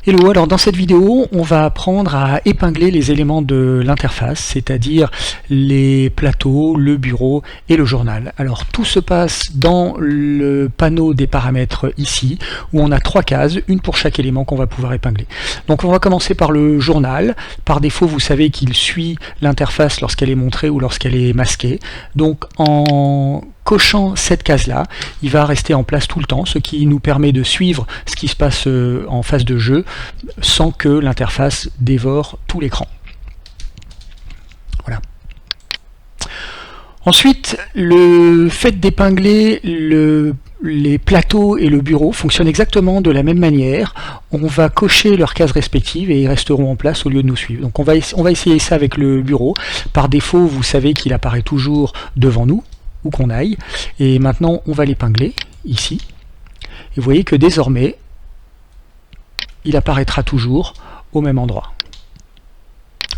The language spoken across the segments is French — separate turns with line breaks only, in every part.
Hello, alors dans cette vidéo, on va apprendre à épingler les éléments de l'interface, c'est-à-dire les plateaux, le bureau et le journal. Alors tout se passe dans le panneau des paramètres ici, où on a 3 cases, une pour chaque élément qu'on va pouvoir épingler. Donc on va commencer par le journal. Par défaut, vous savez qu'il suit l'interface lorsqu'elle est montrée ou lorsqu'elle est masquée. Donc en cochant cette case-là, il va rester en place tout le temps, ce qui nous permet de suivre ce qui se passe en phase de jeu sans que l'interface dévore tout l'écran. Voilà. Ensuite, le fait d'épingler les plateaux et le bureau fonctionne exactement de la même manière. On va cocher leurs cases respectives et ils resteront en place au lieu de nous suivre. Donc on va essayer ça avec le bureau. Par défaut, vous savez qu'il apparaît toujours devant nous, où qu'on aille. Et maintenant, on va l'épingler ici. Et vous voyez que désormais, il apparaîtra toujours au même endroit.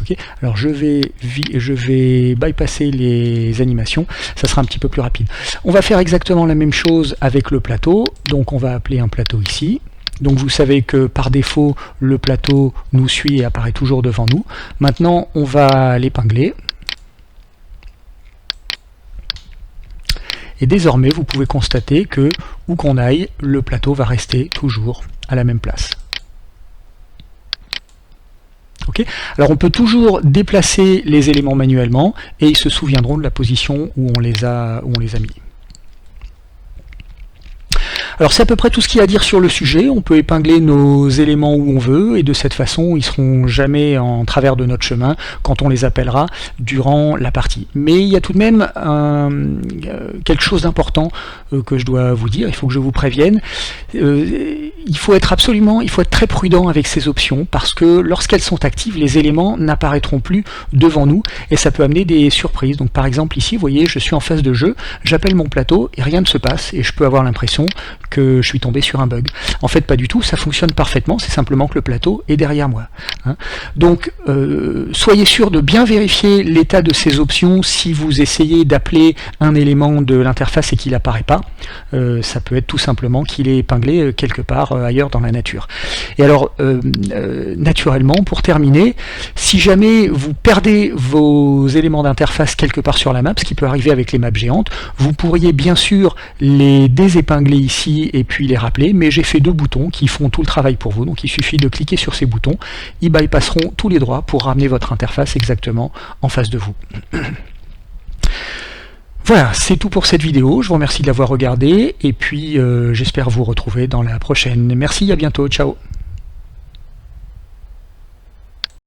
Okay. Alors je vais bypasser les animations, ça sera un petit peu plus rapide. On va faire exactement la même chose avec le plateau, donc on va appeler un plateau ici. Donc vous savez que par défaut, le plateau nous suit et apparaît toujours devant nous. Maintenant, on va l'épingler. Et désormais, vous pouvez constater que, où qu'on aille, le plateau va rester toujours à la même place. Okay. Alors on peut toujours déplacer les éléments manuellement et ils se souviendront de la position où on les a mis. Alors c'est à peu près tout ce qu'il y a à dire sur le sujet. On peut épingler nos éléments où on veut et de cette façon ils ne seront jamais en travers de notre chemin quand on les appellera durant la partie. Mais il y a tout de même quelque chose d'important que je dois vous dire, il faut que je vous prévienne. Il faut être très prudent avec ces options parce que lorsqu'elles sont actives, les éléments n'apparaîtront plus devant nous et ça peut amener des surprises. Donc par exemple ici, vous voyez, je suis en phase de jeu, j'appelle mon plateau et rien ne se passe et je peux avoir l'impression que je suis tombé sur un bug. En fait, pas du tout, ça fonctionne parfaitement, c'est simplement que le plateau est derrière moi. Donc, soyez sûr de bien vérifier l'état de ces options si vous essayez d'appeler un élément de l'interface et qu'il n'apparaît pas. Ça peut être tout simplement qu'il est épinglé quelque part ailleurs dans la nature. Et alors, naturellement, pour terminer, si jamais vous perdez vos éléments d'interface quelque part sur la map, ce qui peut arriver avec les maps géantes, vous pourriez bien sûr les désépingler ici et puis les rappeler, mais j'ai fait 2 boutons qui font tout le travail pour vous, donc il suffit de cliquer sur ces boutons, ils bypasseront tous les droits pour ramener votre interface exactement en face de vous. Voilà, c'est tout pour cette vidéo, je vous remercie de l'avoir regardée, et puis j'espère vous retrouver dans la prochaine. Merci, à bientôt, ciao.